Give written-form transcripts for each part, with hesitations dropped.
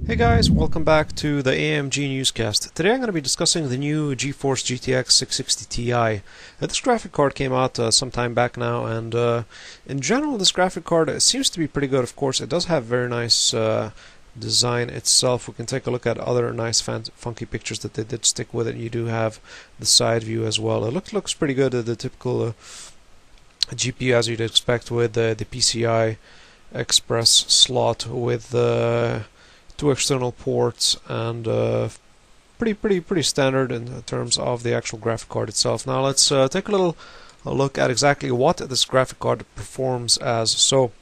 Hey guys, welcome back to the AMG newscast. Today I'm going to be discussing the new GeForce GTX 660 Ti. This graphic card came out some time back now, and in general this graphic card seems to be pretty good. Of course, it does have very nice design itself. We can take a look at other nice funky pictures that they did stick with it. You do have the side view as well. It looks pretty good, the typical GPU as you'd expect, with the PCI Express slot with two external ports, and pretty standard in terms of the actual graphic card itself. Now let's take a look at exactly what this graphic card performs as. So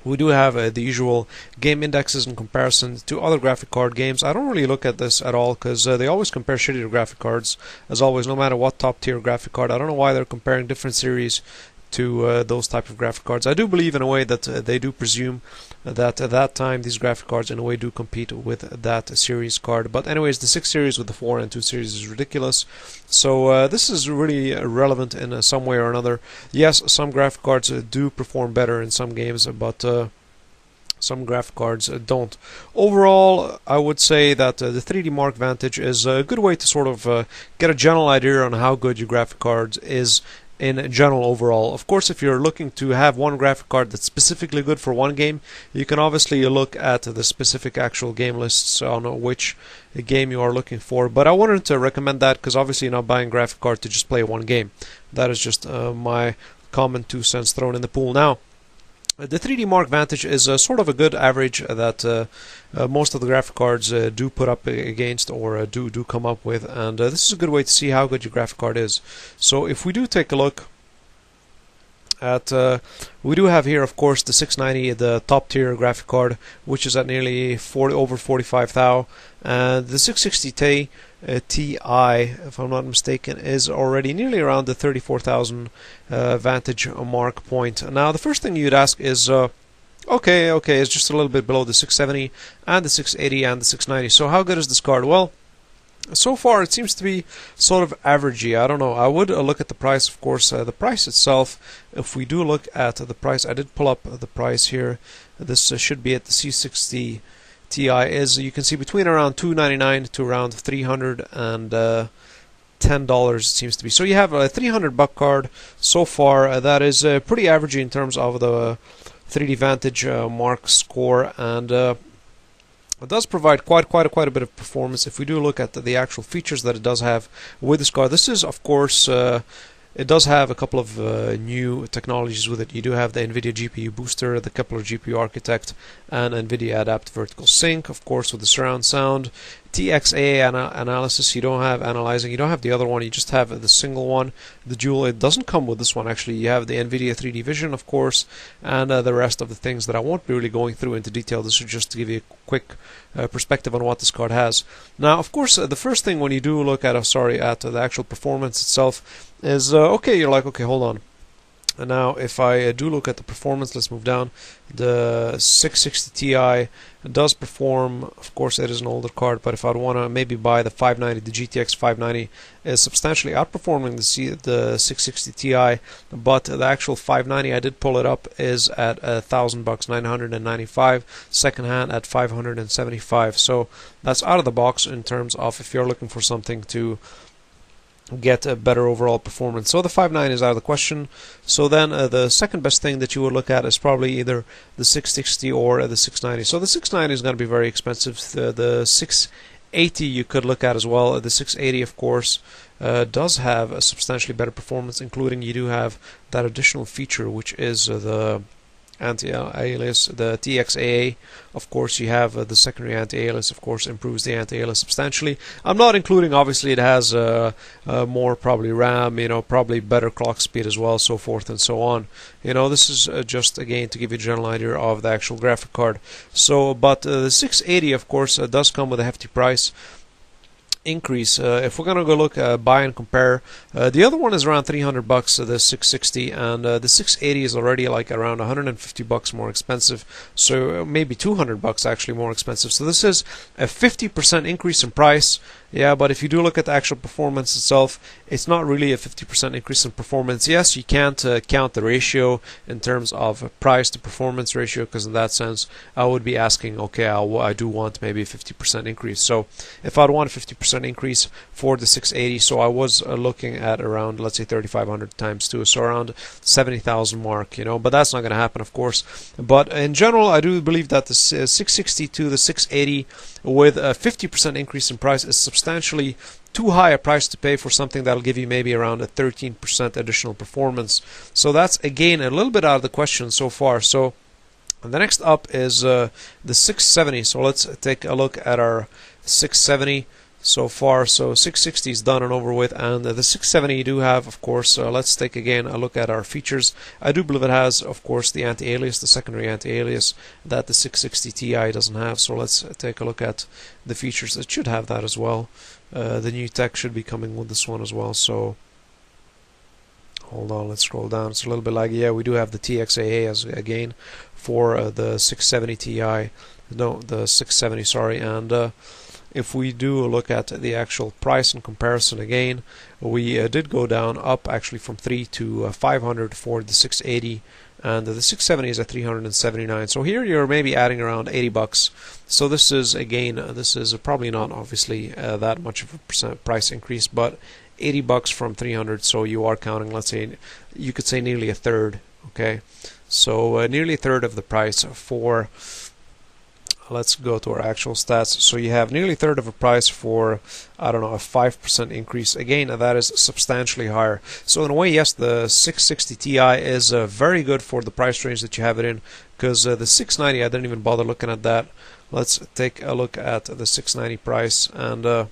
we do have the usual game indexes in comparison to other graphic card games. I don't really look at this at all because they always compare shittier graphic cards, as always, no matter what top tier graphic card. I don't know why they're comparing different series to those type of graphic cards. I do believe in a way that they do presume that at that time these graphic cards in a way do compete with that series card. But anyways, the 6 series with the 4 and 2 series is ridiculous. So this is really relevant in some way or another. Yes, some graphic cards do perform better in some games, but some graphic cards don't. Overall, I would say that the 3D Mark Vantage is a good way to sort of get a general idea on how good your graphic card is in general overall. Of course, if you're looking to have one graphic card that's specifically good for one game, you can obviously look at the specific actual game lists on which game you are looking for. But I wanted to recommend that because obviously you're not buying a graphic card to just play one game. That is just my common 2 cents thrown in the pool. Now, the 3D Mark Vantage is sort of a good average that most of the graphic cards do put up against, or do come up with, and this is a good way to see how good your graphic card is. So if we do take a look at, we do have here, of course, the 690, the top tier graphic card, which is at nearly over 45,000, and the 660 Ti, if I'm not mistaken, is already nearly around the 34,000 vantage mark point. Now, the first thing you'd ask is, okay, it's just a little bit below the 670 and the 680 and the 690. So how good is this card? Well, so far it seems to be sort of averagey. I don't know. I would look at the price, of course. The price itself, if we do look at the price, I did pull up the price here. This should be at the C60 Ti, is, you can see, between around $299 to around $310 it seems to be. So you have a $300 card so far. That is pretty averagey in terms of the 3D Vantage mark score, and it does provide quite a bit of performance. If we do look at the actual features that it does have with this card, this is, of course, it does have a couple of new technologies with it. You do have the NVIDIA GPU Booster, the Kepler GPU Architect, and NVIDIA Adapt Vertical Sync, of course, with the surround sound. TXAA analysis, you don't have analyzing, you don't have the other one, you just have the single one. The dual, it doesn't come with this one actually. You have the NVIDIA 3D Vision, of course, and the rest of the things that I won't be really going through into detail. This is just to give you a quick perspective on what this card has. Now, of course, the first thing when you do look at, at the actual performance itself is, okay, you're like, okay, hold on. And now, if I do look at the performance, let's move down. The 660 Ti does perform, of course, it is an older card, but if I'd want to maybe buy the 590, the GTX 590 is substantially outperforming the 660 Ti, but the actual 590, I did pull it up, is at $1,000, $995, secondhand at $575. So that's out of the box in terms of if you're looking for something to get a better overall performance. So the 590 is out of the question. So then the second best thing that you would look at is probably either the 660 or the 690. So the 690 is going to be very expensive. The 680 you could look at as well. The 680, of course, does have a substantially better performance, including you do have that additional feature, which is the anti-alias, the TXAA. Of course, you have the secondary anti-alias, of course, improves the anti-alias substantially. I'm not including, obviously, it has more probably RAM, probably better clock speed as well, so forth and so on. This is just, again, to give you a general idea of the actual graphic card. So, but the 680, of course, does come with a hefty price increase. If we're gonna go look buy and compare, the other one is around $300, the 660, and the 680 is already like around $150 more expensive, so maybe $200 actually more expensive. So this is a 50% increase in price, Yeah, but if you do look at the actual performance itself, it's not really a 50% increase in performance. Yes, you can't count the ratio in terms of price to performance ratio, because in that sense, I would be asking, okay, I do want maybe a 50% increase. So if I'd want a 50% increase for the 680, so I was looking at around, let's say, 3,500 times 2, so around 70,000 mark, you know, but that's not going to happen, of course. But in general, I do believe that the 660 to the 680 with a 50% increase in price is substantially too high a price to pay for something that'll give you maybe around a 13% additional performance. So that's again a little bit out of the question so far. So the next up is the 670. So let's take a look at our 670 so far. So 660 is done and over with, and the 670 you do have, of course, let's take again a look at our features. I do believe it has, of course, the anti-alias, the secondary anti-alias that the 660 Ti doesn't have. So let's take a look at the features. It should have that as well. The new tech should be coming with this one as well. So hold on, let's scroll down. It's a little bit laggy. Yeah, we do have the TXAA as again for the 670 Ti. No, the 670, sorry. And if we do look at the actual price in comparison again, we did go down up actually from 3 to 500 for the 680, and the 670 is at 379. So here you're maybe adding around 80 bucks. So this is again, this is probably not obviously that much of a price increase, but 80 bucks from 300. So you are counting, let's say, you could say nearly a third. Okay, so nearly a third of the price for. Let's go to our actual stats. So you have nearly a third of a price for, I don't know, a 5% increase. Again, that is substantially higher. So in a way, yes, the 660 Ti is very good for the price range that you have it in, because the 690, I didn't even bother looking at that. Let's take a look at the 690 price, and the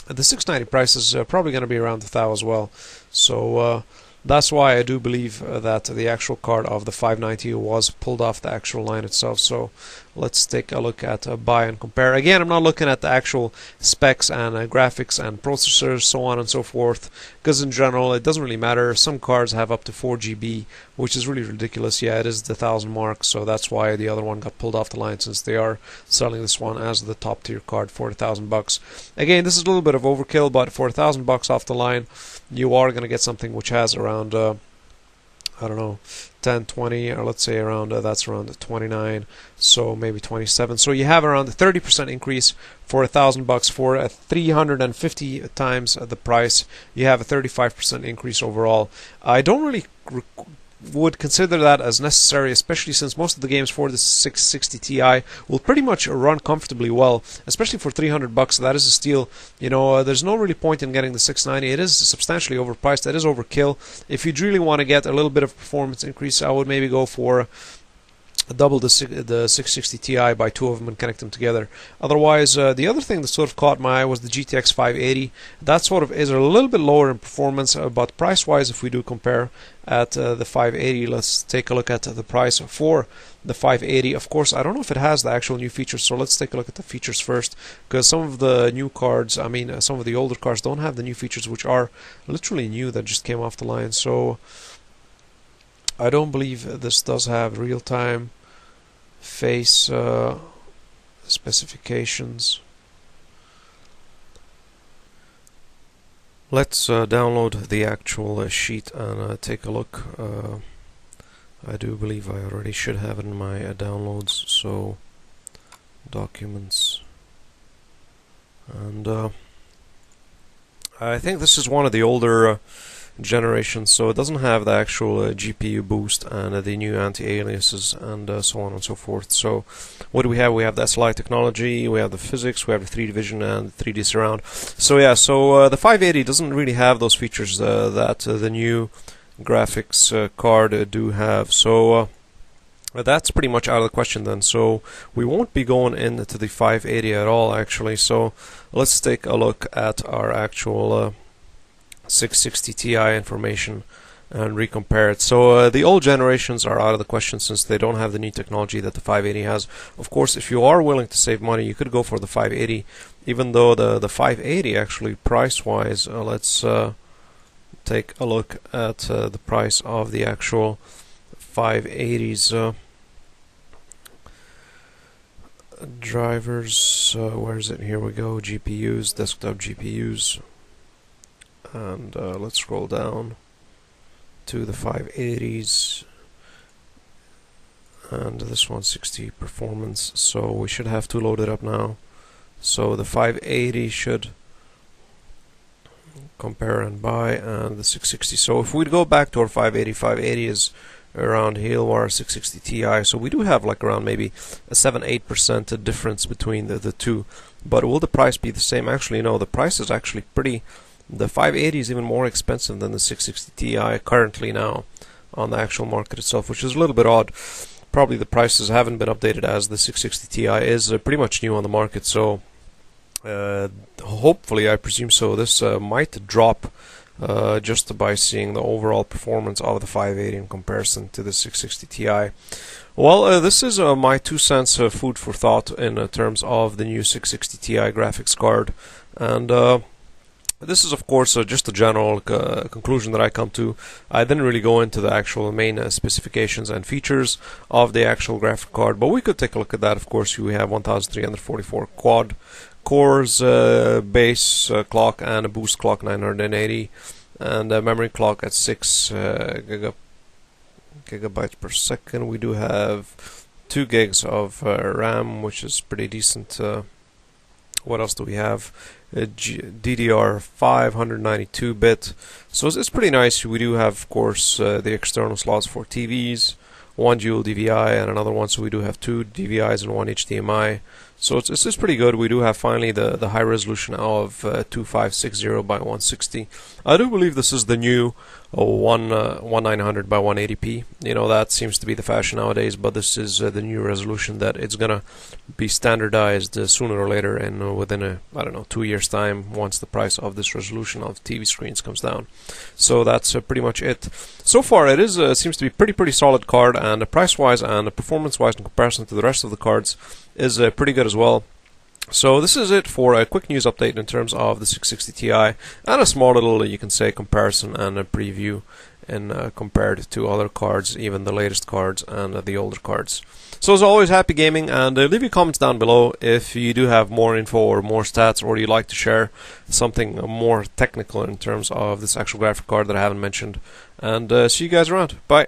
690 price is probably going to be around the 1,000 as well. So that's why I do believe that the actual card of the 590 was pulled off the actual line itself. So let's take a look at buy and compare. Again, I'm not looking at the actual specs and graphics and processors, so on and so forth, because in general it doesn't really matter. Some cards have up to 4 GB, which is really ridiculous. Yeah, it is the 1,000 mark, so that's why the other one got pulled off the line, since they are selling this one as the top tier card for 1,000 bucks. Again, this is a little bit of overkill, but for 1,000 bucks off the line, you are going to get something which has around I don't know, 10, 20, or let's say around that's around 29, so maybe 27. So you have around a 30% increase for 1,000 bucks. For 350 times the price, you have a 35% increase overall. I don't really would consider that as necessary, especially since most of the games for the 660 Ti will pretty much run comfortably well, especially for 300 bucks. That is a steal. You know, there's no really point in getting the 690. It is substantially overpriced. That is overkill. If you really want to get a little bit of performance increase, I would maybe go for double the 660 Ti by 2 of them and connect them together. Otherwise, the other thing that sort of caught my eye was the GTX 580. That sort of is a little bit lower in performance, but price-wise, if we do compare at the 580, let's take a look at the price for the 580. Of course, I don't know if it has the actual new features, so let's take a look at the features first, because some of the new cards, I mean, some of the older cards don't have the new features, which are literally new that just came off the line. So I don't believe this does have real-time face specifications. Let's download the actual sheet and take a look. I do believe I already should have it in my downloads, so documents, and I think this is one of the older generation, so it doesn't have the actual GPU boost and the new anti-aliases and so on and so forth. So what do we have? We have the SLI technology, we have the physics, we have the 3D vision and 3D surround. So yeah, so the 580 doesn't really have those features that the new graphics card do have. So that's pretty much out of the question then. So we won't be going into the 580 at all, actually. So let's take a look at our actual 660 Ti information and recompare it. So the old generations are out of the question, since they don't have the new technology that the 580 has. Of course, if you are willing to save money, you could go for the 580, even though the 580 actually price-wise, let's take a look at the price of the actual 580's drivers. where is it? Here we go. GPUs, desktop GPUs, and let's scroll down to the 580s, and this 160 performance. So we should have two loaded up now. So the 580 should compare and buy, and the 660. So if we go back to our 580 is around Hailwire 660 Ti, so we do have like around maybe a 7-8% difference between the two. But will the price be the same? Actually, no, the price is actually pretty. The 580 is even more expensive than the 660 Ti currently now on the actual market itself, which is a little bit odd. Probably the prices haven't been updated, as the 660 Ti is pretty much new on the market. So hopefully, I presume so, this might drop just by seeing the overall performance of the 580 in comparison to the 660 Ti. Well, this is my 2 cents food for thought in terms of the new 660 Ti graphics card, and this is of course just a general conclusion that I come to. I didn't really go into the actual main specifications and features of the actual graphic card, but we could take a look at that. Of course, we have 1344 quad cores, base clock, and a boost clock 980, and a memory clock at 6 gigabytes per second. We do have 2 gigs of RAM, which is pretty decent. What else do we have? DDR5 192-bit, so it's pretty nice. We do have, of course, the external slots for TVs, one dual DVI and another one, so we do have 2 DVIs and 1 HDMI. So it's pretty good. We do have finally the high resolution of 2560 by 160. I do believe this is the new 1900 by 180p. You know, that seems to be the fashion nowadays, but this is the new resolution that it's gonna be standardized sooner or later, and within I don't know, 2 years time, once the price of this resolution of TV screens comes down. So that's pretty much it. So far, it is seems to be pretty solid card, and price-wise and performance-wise in comparison to the rest of the cards is pretty good as well. So this is it for a quick news update in terms of the 660 Ti, and a small little, you can say, comparison and a preview and compared to other cards, even the latest cards and the older cards. So as always, happy gaming, and leave your comments down below if you do have more info or more stats, or you'd like to share something more technical in terms of this actual graphic card that I haven't mentioned. And see you guys around. Bye.